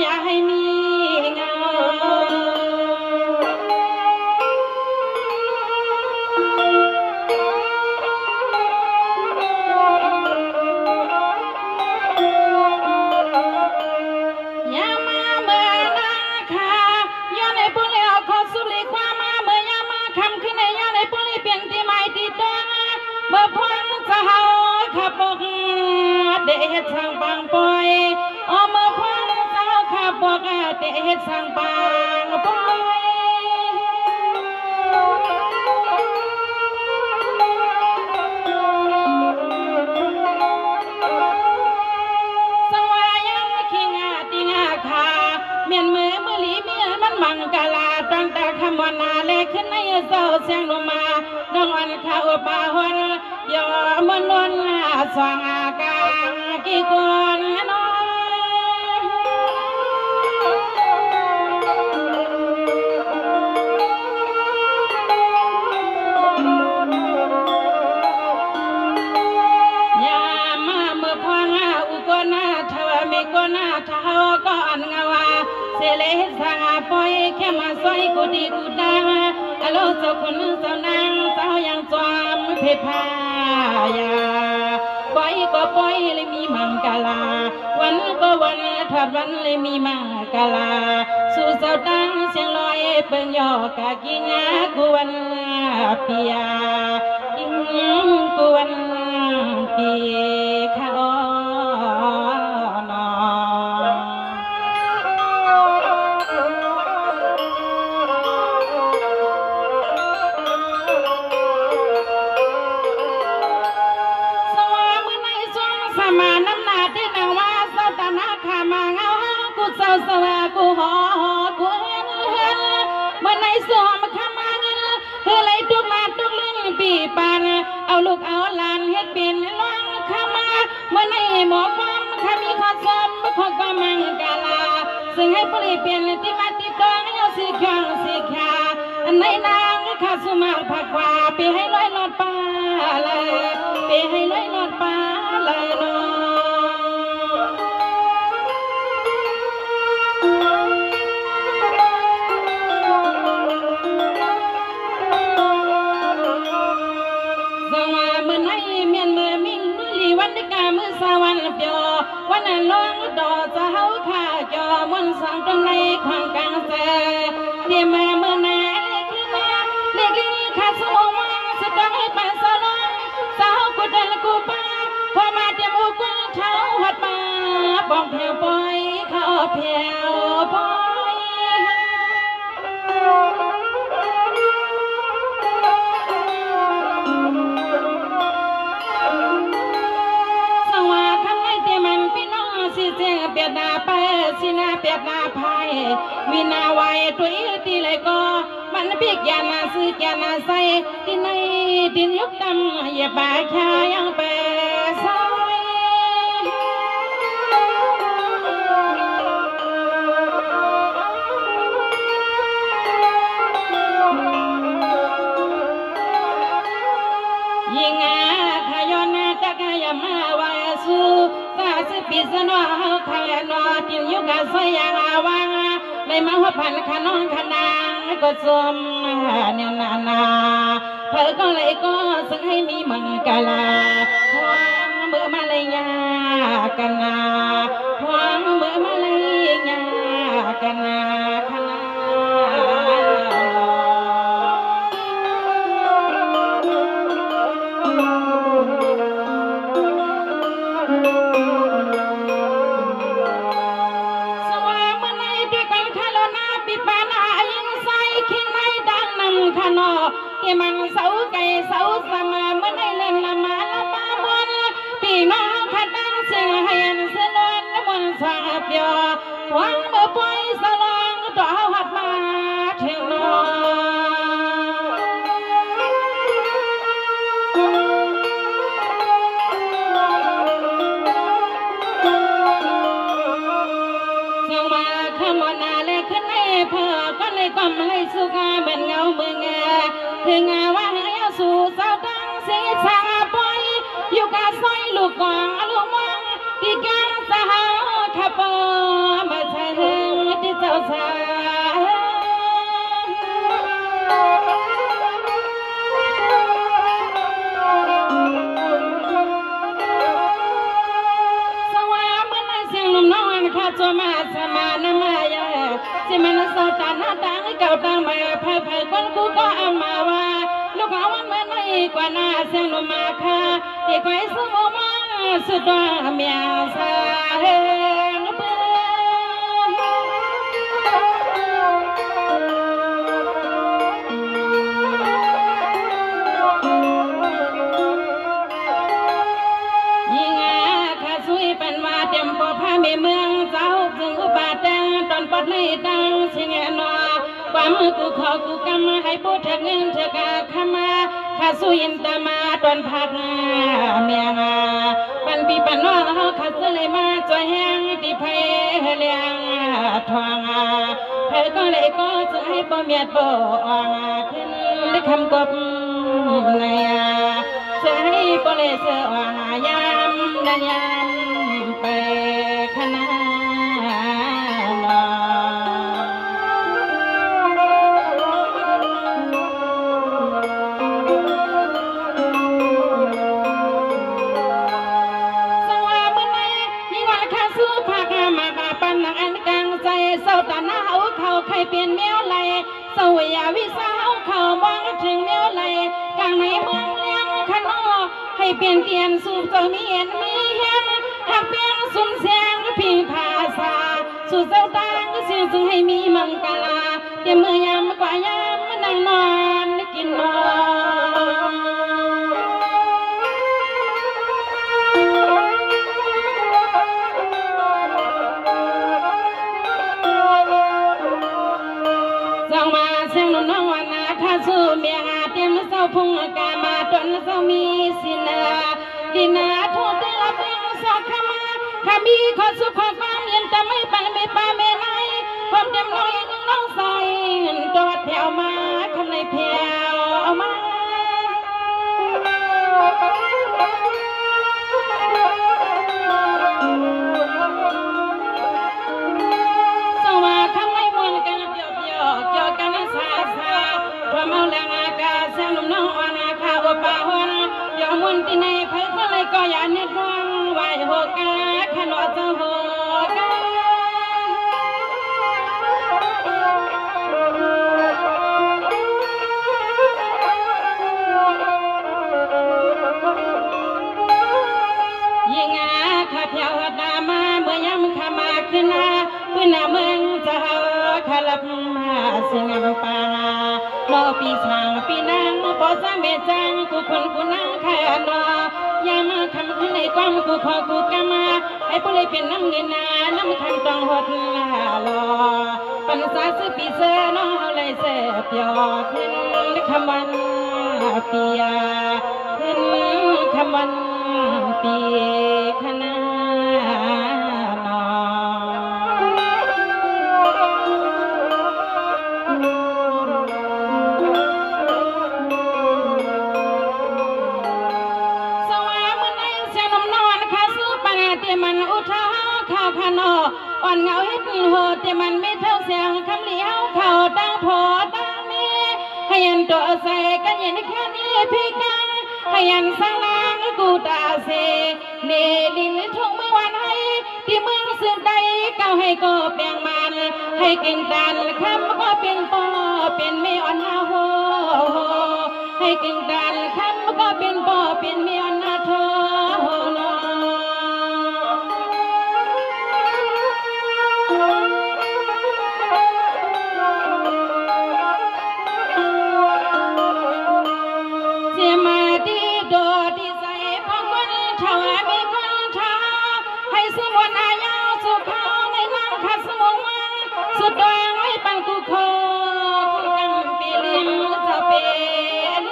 อย่าให้มีเงาอย่ามาเมื่อนาคาย้อนในปุริเอาขอสุริความมาเมื่อยามาคำขึ้นในย้อนในปุริเปลี่ยนที่ไม่ติดตัวเมื่อพ้นจะเฮาขับปกเดชทางบางปอยเมื่อพ้นจะเฮาขับปกเดชทางบางปอยเมียนมือมือลีเมียมันมังกาลาตั้งแต่คำวันนาเล็กขึ้นในเศร้าเสียงลงมาดวงวันข้าวป่าหันยอมันนวลสว่างอากาศกี่คนน้อยยามาเมื่อพังอุกนาทว่ามีกนาเท้าก็อันงาวาเสเลสางปอยแค่มาซอยกูดีกูดังอโลเจ้าคนเจ้านางเจ้ายังจอมเพพายาปอยก็ปอยเลยมีมังกาลาวันก็วันถัดวันเลยมีมังกาลาสู่เจ้าดังเสียงลอยเปิงยอกะกิงกวนเปียกิงกวนเปียข้านอมาน้ำหนาที่นางว่าเจ้าตานาขามาเงากูเจ้าสวากูหอกูเห็นเมื่อในสวมขามาเงินคือไรทุกมาทุกเรื่องปีปานเอาลูกเอาหลานเฮ็ดเป็นล้างขามาเมื่อในหมอความขามีข้อสมขอก็มังกาลาซึ่งให้ปริเปลี่ยนที่มาติดตองเอาสีขาวสีขาอันในนางข้าสุมาผักว่าไปให้ลอยหลอดปลาเลยไปให้ลอยหลอดปลาเลยเนาะวันกามือสวรรค์เปียววันนั้นลงดอจะเฮาข้าจอมนสังตรงในความกลางแสเดียมาเมื่อนาเล็กขึ้นมาเล็กลิ้นขาดสวงวังสตังให้ปันสลองสาวกูเดินกูป้าพอมาเตรียมอุกเท้าหัดมาบองแผ่วปล่อยเขาแผ่วปล่อยสิเสียเปียดนาไปสินาเปียดนาพายวินาไว้ตัวตีเลยก็มันพิกยานาซื้อแกนาใส่ที่ในดินยุกดำอย่าบาแค่ยังเปซอยยิงขยอนตะกายมาว่าสู้สิปีสนอเฮาขายนอตินยุกะสยางอาวางในมาหัวพันขนองขนางก็สมเนี่ยนาเธอก็เลยก็สังให้มีมังกาลาพวงมือมาเลยยากันนาพวงมือมาเลยยากันนาขนาที่มันเสาไก่เสาสมาเมื่อในเล่นละมาละมาบนพี่น้องขัดดังเสียงให้อันเสลอนละมนสาบยอหวังเมื่อปล่อยสลองต่อหัดมาถึงนอส่งมาขมนาเล็กขึ้นในเพื่อก็เลยกำเลยสุกาเหมือนเงาเมืองถึงว่าให้สู่เจ้าดังเสียชาปอยอยู่กับซอยลูกกองลูกมองที่แก้สาวขับมาเธอ สิมันโซตาหน้าต่างเก่าต่างมาเผยเผยคนกูก็อามาว่าลูกเอาวันเมื่อไหร่กว่าหน้าเสียงลมมาค่ะที่คอยสู้มาสุดว่าเมียสาเฮงเบื่เป็นว่าเตรียมปอผ้าเมเมืองเจ้าจึงอุบาทแต่ตอนปัดในตังเสียงนอความมือกูขอกูกำมาให้พูดเธอเงินเธอกะขมาข้าสู้ยินตามาตอนพักเมียงปันปีปันน้องเขาขัดเลยมาจอยแห้งตีเพเลียงทองเพก็เลยก็จะให้บ่เมียดบ่ขึ้นได้คำกบในจะให้บ่เลยเสือยามดันยามไปขนาเศร้าตาหน้าเขาใครเปลี่ยนเมียวไหลเศร้าอยาวิสาวเขามองถึงเมียวไหลกลางในเมืองเลี้ยงขนอให้เปลี่ยนเตียนสู่เจ้ามีเห็นมีแห้งหักเพียงสุ่มเสียงพิงภาษาสู่เจ้าตางเสียงจึงให้มีมังกลาเตรียมมือยามกว่ายามนั่งนอนกินนอนเสียงน้องวันนาข้าสู้เมียเตรียมเศร้าพุ่งกามาตนเศร้ามีสินาดินาทุกเดือนเพียงสอกขมาข้ามีขอสุขขอความเย็นแต่ไม่ไปไม่ป่าไม่ไหลความเต็มน้อยน้องใส่ตัวแถวมาคำในแถวมาความเอาแรงอากาศเสียงลมน้องอ่อนข้าวป่าหัวยอมวนที่ในไผ่ก็เลยก็อย่าเน็ดร้องไหวโหกาขนอเจ้าโหกายิ่งข้าเพียวดามาเมื่อยำขามาขึ้นหน้าพื้นหน้าเมืองจะขลับมาเสียงปาโลปีสางปีนางปอสามเบจังกูคนกูนั่งแค่นอยามาคำขึ้นในความกูขอกูกามาให้ผู้เลยเป็นน้ำเงินนาน้ำคำต้องหดลอปัญษาซื้อปีเสือน้องเอาเลยเสียเปียขึ้นคำวันเปียขึ้นคำวันเปียขนามันอุทาข้าวขนออ่อนเงาเฮ็ดโหดแต่มันไม่เท่าเสียงคำเลี้ยวเข่าตั้งพอตั้งเมให้ยันตัวใส่กันยันแค่นี้พี่กังให้ยันสร้างนางกูตาเสเนดินทุ่งเมื่อวันให้ที่เมืองสืบใดเก้าให้ก็เปลี่ยงมันให้เก่งดันคำก็เป็นปอเป็นไม่อ่อนหน้าโหให้เก่งดันคำก็เป็นปอเป็นไม่อ่อนหน้าโทสุดดวงไว้ปังกูโคกูกำปีลิมจะเป็น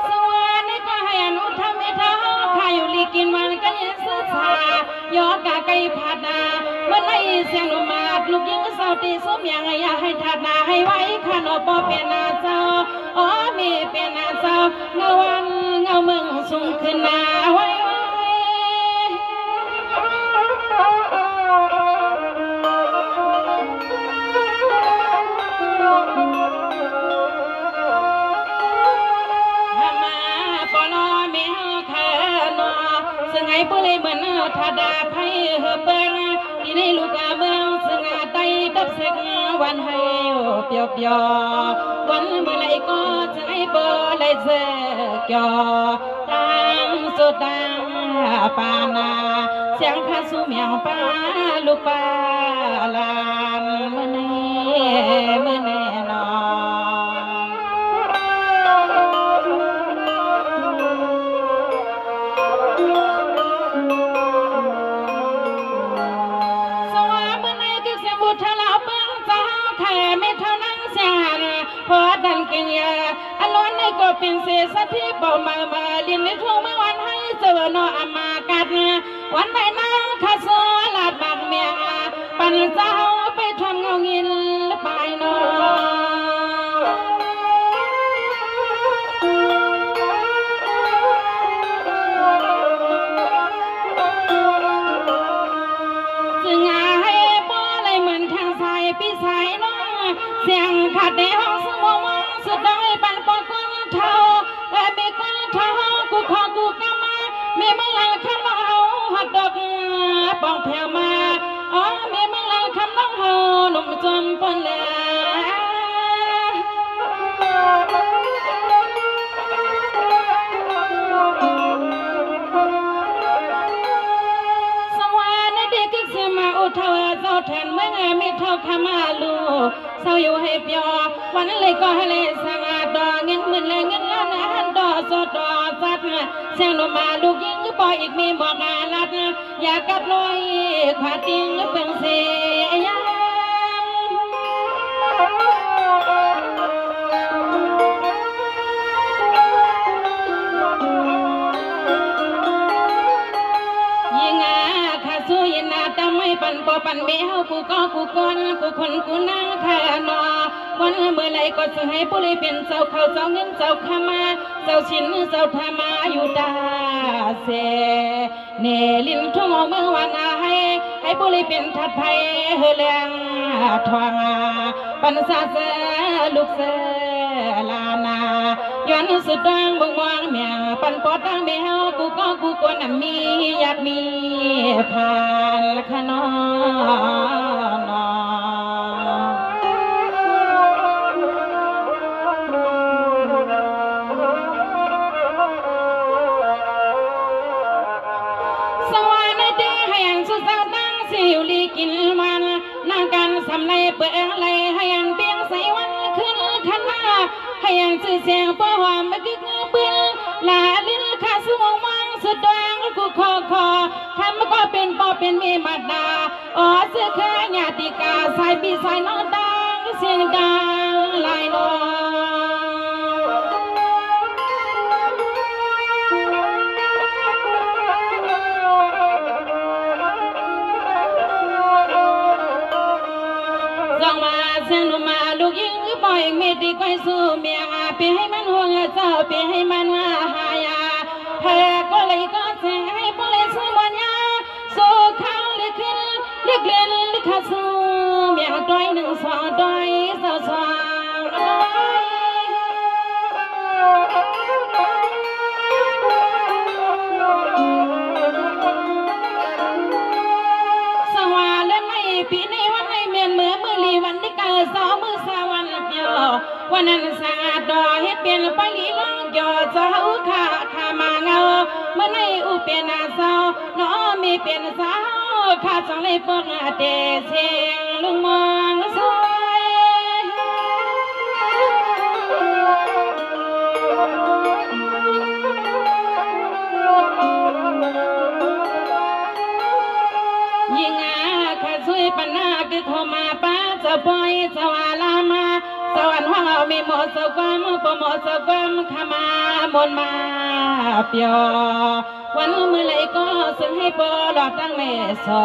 สวนก็ให้อนุธรรมเท้าข้าอยู่ลีกินวันกันยันสุดชายอกะไก่ผัดนาเมื่อไรเสียงลมมาลูกยิงเศร้าตีสมยังอยากให้ถัดนาให้ไว้ข้าโนปอเป็นนาเจ้าอ๋อมีเป็นนาเจ้าเงาวันเงาเมืองสูงขึ้นนาไว้มาปอน ผู้เลยเหมือนทาดาไพ่เฮเบิงที่ในลูกเมืองซึ่งไตดับเสกวันให้เปียวเปียววันเมื่อไรก็จะให้เบอร์เลยเสกยอตังสุดตังปานาเสียงพาสุเมียงปาลูกปาลานเมื่อเน่นอพอดันกินยาอล้วนในก็เป็นเศษสัตที่บ่มาลินในช่วงเมื่อวันให้เจอโนอามากัดวันไหนน้ำข้าสลาดบางเมียปันเจ้าไปทำเงาเงินไปนอจึงให้บ่เลยเหมือนทางสายปีสายน้องเสียงขัดในห้องสมองสุดได้ปันปอก้นเท่ามีก้นเท่ากูขอกูกำมามีเมื่อไรคำน้องเอาหัดดอกปองแผ่วมาอ๋อมีเมื่อไรคำน้องเอาหนุ่มจนปนเลยสวรรค์เด็กเสียมาอุทาวเจ้าแทนเมื่อไม่เท่าขมาลูเศร้าอยู่ให้เปียววันเลยก็ให้เลยสังอาดอเงินหมื่นเลยเงินล้านหันดอสดดอสัดเสียงลมมาลูกยิงก็ปล่อยอีกมีหมอกอาลัดอยากกับลอยขวาติงก็เป็นเสียปันปอปันเบี้ยวกูก็กูก้นกูคนกูนั่งแค่นอวันเมื่อไรก็จะให้ผู้เลยเป็นเจ้าเขาเจ้าเงินเจ้าขามาเจ้าชินเจ้าธรรมาอยู่ดาเสเนลินทุ่งเมื่อวันให้ผู้เลยเป็นทัดไทยเฮเลียงทองปันซาเสลูกเสลานาย้อนสุดดังบงวางเมียปันปอดังเบี้ยวกูก็กูก้นมีอยากมีผ่านขนอสวรรค์เดให้ยังสุดสาวตั้งสิวลีกินมันนางกันสำเลยเปลืองเลยให้ยังเปียงใส่วันขึ้นขันหน้าให้ยังสื่อเสียงป้อหอมไม่กึกเบื้องลาลิ้นขาสมองมังสุดดวงกูคอทำก็เป็นปอเป็นมีมาดาอ๋อเสื้อแค่ญาติกาสายปีสายน้องดังเสียงดังลายนอเสียงหนุ่มมาลูกยิงปล่อยเมตีก้อยสู้เมียไปให้มันห่วงเจ้าไปให้มันหายาแพ้ก็เลยก็เสียงให้พอเลยสู้วันยาสู้ข้าวเลยขึ้นเรียกเล่นลิขสู้เมียด้อยหนึ่งสองด้อยสาวสาวสวาเล่นในปีในวันในเมียนเมื่อลีวันที่เกิดสองมือสาวันเดียววันนั้นสาดอเฮ็ดเปลี่ยนไปลีลองยอเจ้าขามาเงาเมื่อในอุเปลี่ยนสาวน้อมีเปลี่ยนสาวข้าจังเลยปกเดเสียงลุงมองสวยยิ่งข้าสวยปัญหาคือโทรมาป้าจะปล่อยสวาลามาสวรรค์ห้องเอามีหมดสความโปรโมทสความขมามนมาเปียววันมือไหลก็ซึ่งให้ปอหลอดตั้งเมสอ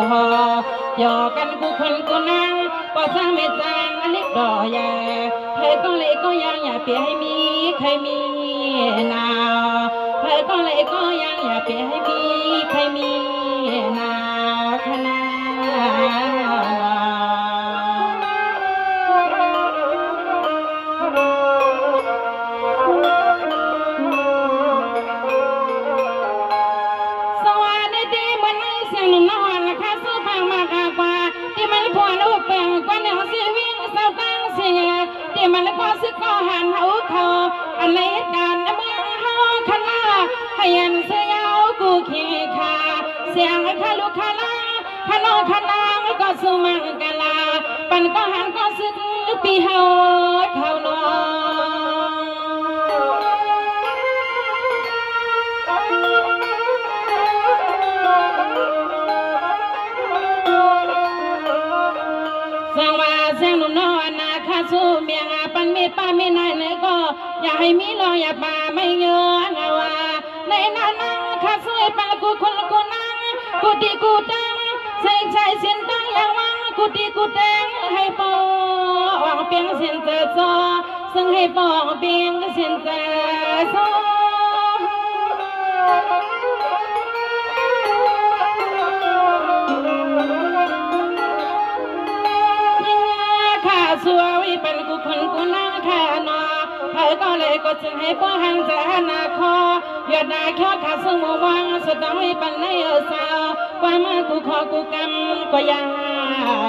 ยอกันกูคนกูนั่งปอสร้างเมจางอลิกดอแย่เธอก็เลยก็ยังอย่าเปียให้มีใครมีนาวเธอก็เลยก็ยังอย่าเปียให้มีใครมีนาวขนาสวรรค์เด มันก็ซึกก็หันเฮาเขาอันในเหตุการณ์เมืองเฮาคณะให้ยันเสียเอากูขี้ขาเสียงให้ข้าลูกข้าลาข้าน้องข้านางก็สุมังกลาปันก็หันก็ซึกปีเฮาเขานอสังว่าเสียงหนุ่มน้อยนาคาสู้เมียงปันมีป้ามีนายเลยก็อย่าให้มีรอยอย่าป่าไม่เงื้อเงาว่าในนั้นคาสู้ปันกูคนกูนั่งกูดีกูดังใส่ใจเสียนตั้งอย่างวังกูดีกูแดงให้ปองเปียงเสียนเจอซอซึ่งให้ปองเปียงเสียนเจอซอสวยเป็นกูคนกูนั่งแค่นอเธอก็เลยก็จึงให้ป้อหันจะนาคอยอดนาข้อขาสมวังสุดต้องให้ปันในสาวความมากูขอกูกำก็ยัง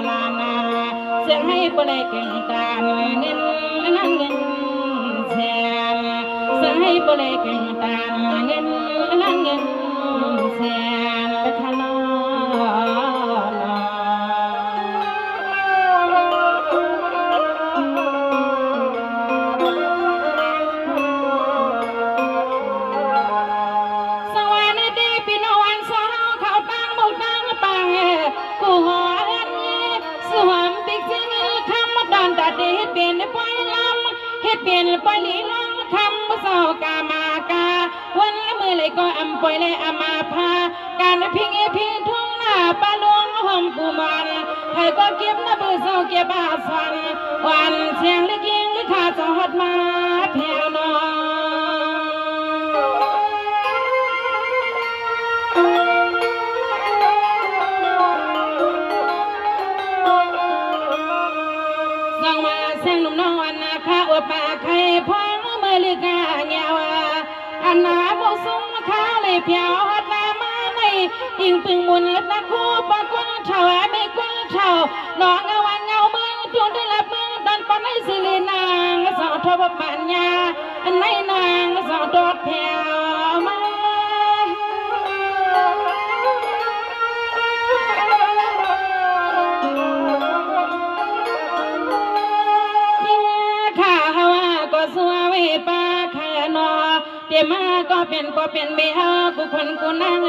นาเสียงให้ปเลยเก่งตาเงินนั่งเงินแชร์เสียงให้ปเลยเก่งตาเงินนั่งเงินแชร์ขนเป็นปลีล้องคำเศร้ากามากาวันละมือเลยก็อำปล่อยเลยอามาพาการพิงพิงทุ่งหน้าปลาลวงห้องกุมารให้ก็เก็บนะเบื่อเศร้าเก็บอาสันวันเสียงเล็กยิงขาดสหัดมาแผ่วนอสังว่าเสียงหนุ่มน้องวันนาคาอวปาไข่พ้องเมื่อลือกาเงาอันนาบกซุ้มข้าเลยเพียวหัดนามาในยิงปึงมุนนักคู่ปากคนเช่าไม่คนเช่าน้องเงาวันเงาเมืองจงได้รับเมืองดันปนในสิรินางสาวทบปัญญาอันในนางสาวดอดเพียวมาป้าขานอเดี๋ยวมาก็เป็นเมียกูคนกูนั่ง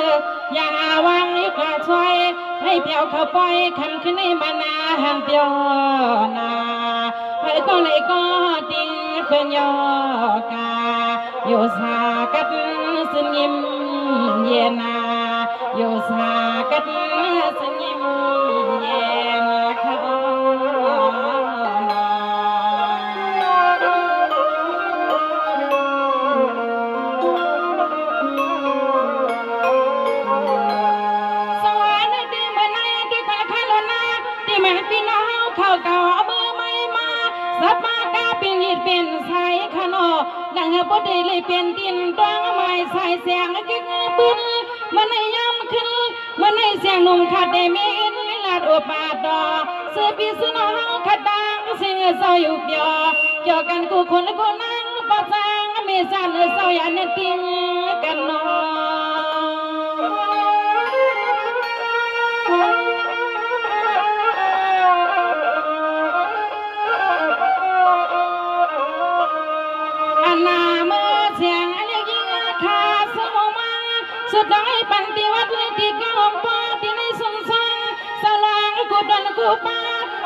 อย่าวางนี่กระช่วยให้เปียวเขาปล่อยคำขึ้นในบานาห้ามเปียวนาให้ก็เลยก็ดิ้งเป็นยอกาอยู่สากัดสนิมเย็นนาอยู่สากัดสนิมเย็นเขาเป็นสายขนอดังบดเลยเป็นดินตวงไม้สายเสียงกิ๊กปืนมันในย่ำขึ้นมันในเสียงนุ่มขาดได้มีอินลิลาดอุปาดอเสือปีสนอขัดดังเสียงเศร้าอยู่เดียวเกี่ยวกันกูคนกูนั่งปะจางมีสันเศร้ายันติงกันนอสุดท้ายปันติวัดเลยที่กองป้าที่ในสงสารสลางกูดนกูป้า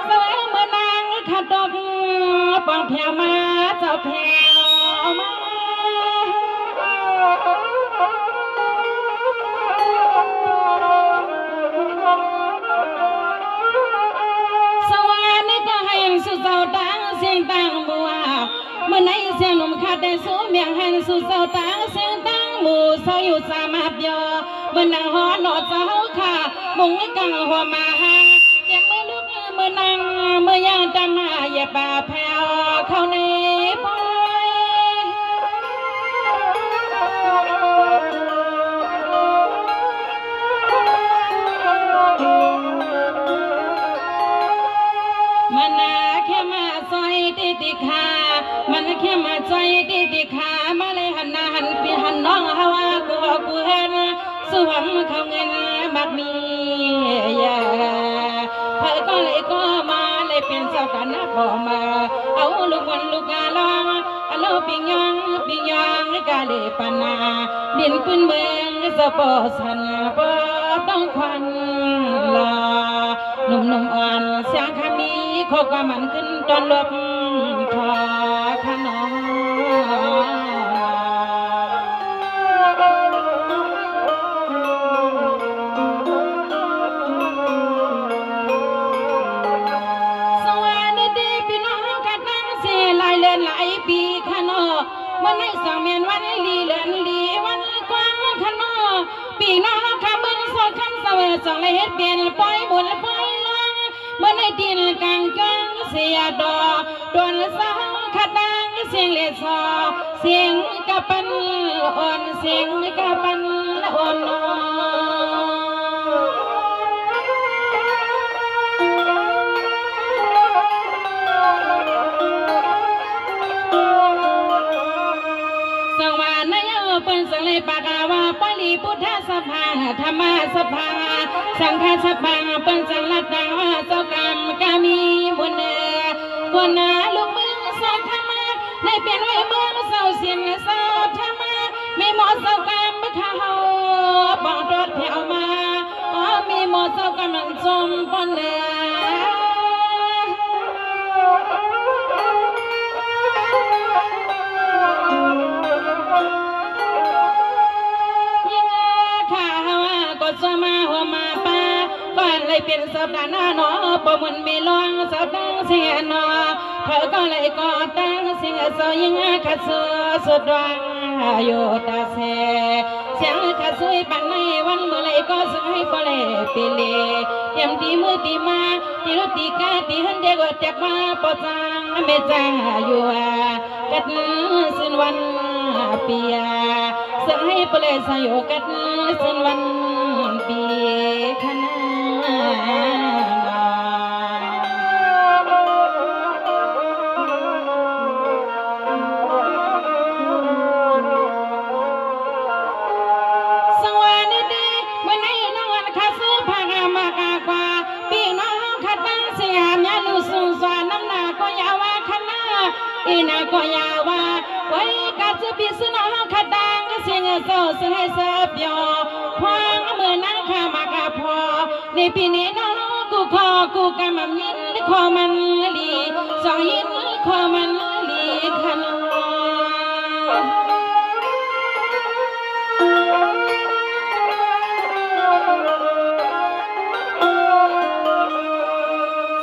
สวยเมื่อนางขัดดอกปองเพียวมาเจ้าเพียวมาสวรรค์ก็ให้สุดเจ้าตังเสียงตังบัวเมื่อไหนเสียงหนุ่มขาดได้สูเมียงให้สุดเจ้าตังเสียงตังหมู่เศร้าอยู่สามาเบียเมื่อนางหอหนอเจ้าค่ะมุงกังหัวมาหาเด็กเมื่อลูกเมื่อนางเมื่อย่างตามมาอย่าป่าแผ่วเข้าในปอยมานาแค่มาซอยติดขา สวมเขาเงินมักมีเธอก็เลยก็มาเลยเป็นเจ้ากันนะพอมาเอาลูกวันลูกงาลองเอาลูกปิงยองกาเลปนาดินพื้นเมืองสะปอสันปอต้องควันลาหนุ่มอ่อนเสียงคำมีโคกมันขึ้นตอนลบทอขนมหลายปีขนอมันให้สองเมียนวันลีเลือนลีวันกว้างขนอปีน้องคำบึนสอดคำเสวยสองเลยเฮ็ดเปลี่ยนปล่อยบุญปล่อยลองมันให้ดินกลางกลางเสียดอโดนสองขัดดังเสียงเลสอเสียงกะปันอ่อนเสียงกะปันอ่อนเป็นสังเลปากาวาปลีพุทธสภาธรรมสภาสังฆสภาเป็นสังลัดดาวเจ้ากรรมกามีบุญเนือกวนนาลูกมือสอดธรรมะในเปลี่ยนไว้เมืองเศร้าเสียนเศร้าธรรมะไม่หมดเศร้ากรรมเขาปองรถแถวมามีหมดเศร้ากรรมจมปนเนือสมาหัวมาป้าก่อนเลยเป็นสัปดาห์หน้าหนอปมุนไม่ลองสัปดาห์เสียหนอเธอก็เลยก่อตั้งสิ่งเสายิงขัดเสือสุดวังโยตาเสเสียงขัดสวยปันในวันเมื่อไรก็สวยก็เลยเปลี่ยเตรียมตีมือตีมาตีรถตีกาตีหันเด็กว่าแจกมาปอจังไม่จังอยู่กัดสิ้นวันเปียเสียงให้เปลี่ยสยกัดสิ้นวันปีขนาสวัสดีวันนี้น้องวันข้าซื้อผ้ามากกว่าปีน้องขัดตั้งเสียมยาลูสุนสวนน้ำหนาก็ยาวขนาอีนาก็ยาวไว้กัดซื้อปีซื้อน้องขัดตั้งเสียงเศร้าเสียงเสียบยอพวงมือนั่งข้ามากาพอในปีนี้น้องกูขอกูกำมันยินขอมันลีสองยินขอมันลีขัน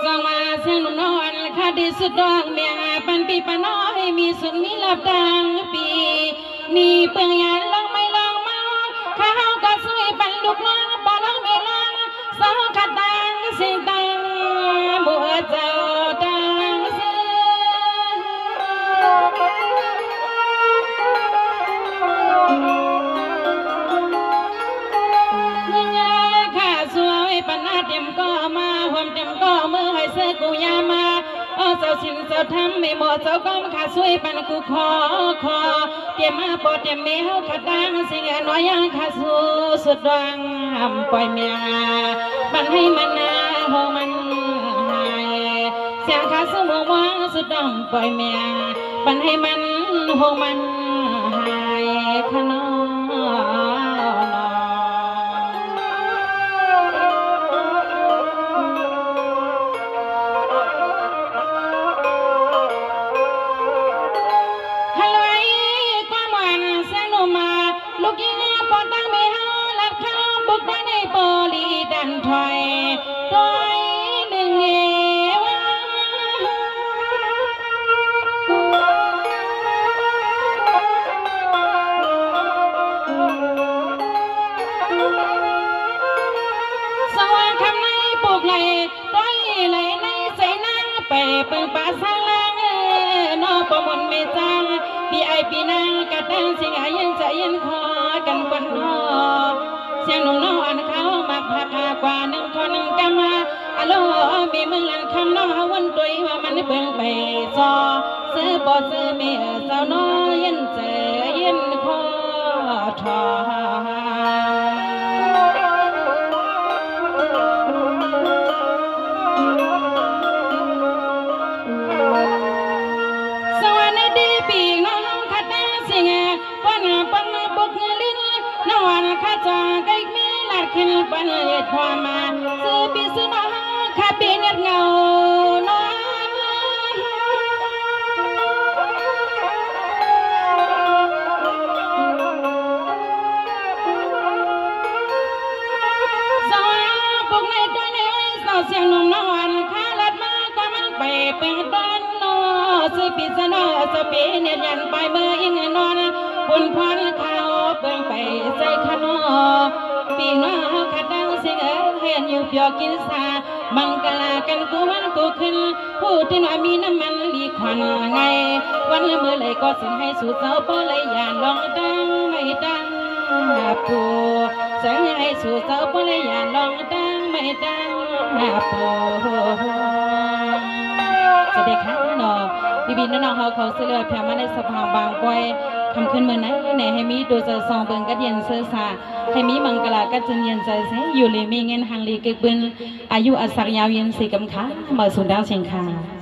สองมาเสียงนอนคาดิสุดดอกเมียปันปีปน้อยมีสุดมีลับดังปีมีเปลืองยันลองไม่ลองมาข้าวก็สวยปันลูกน้องปอน้องไม่ลองสองขัดดังสิ่งดังบัวเจ้าดังเสียข้าสวยปันหน้าเต็มก็มาความเต็มก็มือให้เสื้อกูยามาเจ้าสินเจ้าทำไม่หมดเจ้าก้มขาสวยปันกูขอเตรียมมาปอดเตรียมเมลขัดดังสิ่งน้อยยังขาสู้สุดดังปล่อยเมียปันให้มันนาหัวมันหายเสียงขาสู้หัวว่างสุดดังปล่อยเมียปันให้มันหัวมันหายขนอลูกยิงปอดตั้งไม่หาหลักคำบุกได้ในโปลีดันถอยถอยหนึ่งเอวาสว่างคำในปลูกไหลถอยไหลในใส่นางไปเปิงป่าสร้างลางนอประมวลไม่จังปีไอปีนางกระดังสิ่งอายันใจยันคอกันบนนอเสียงหนุ่มน้องอันเขามาพากว่าหนึ่งคนหนึ่งกำมาอโลมีมึงลันคำน้องวันตัวว่ามันเบิ่งไปซอซื้อปอซื้อเมียสาวน้อยยันเจยันคอทอ วันปันบุกลิ้นนวันข้าจอไก่มีหลัดขึ้นปันเอ็ดความมาซื้อปีซื้อน้องข้าปีเน็ดเงาน้องเสียงนมน้องวันข้าลัดมาก็มันไปเป็นบ้านนอสิปีสนอสปีเนี่ยยันไปเมื่ออิงนอนบุญพรข้าวเบิ่งไปใส่ขนอปีน้อขัดดังเสียงเห็นอยู่เปียกินสาบังกลากันกูวันกูขึ้นพูดที่ว่ามีน้ำมันลีควันไงวันเมื่อไรก็สิ่งให้สู่เจ้าเพื่อเลยอย่าลองดังไม่ดังปูเสียงให้สู่เจ้าเพื่อเลยอย่าลองดังไม่ดังสวัสดีค่ะน้องบีน้องเขาเสือแผ่มาในสภาบางก้อยคำขึ้นเมื่อไหนให้มีดูจะซองเบิ่งกัดเย็นเสื้อสาให้มีมังกรกัดจนเย็นใจเสียอยู่เลยมีเงินหังลีกึกบึนอายุอสักยาวเย็นสีกำค้ามาสุดดาวเชียงคา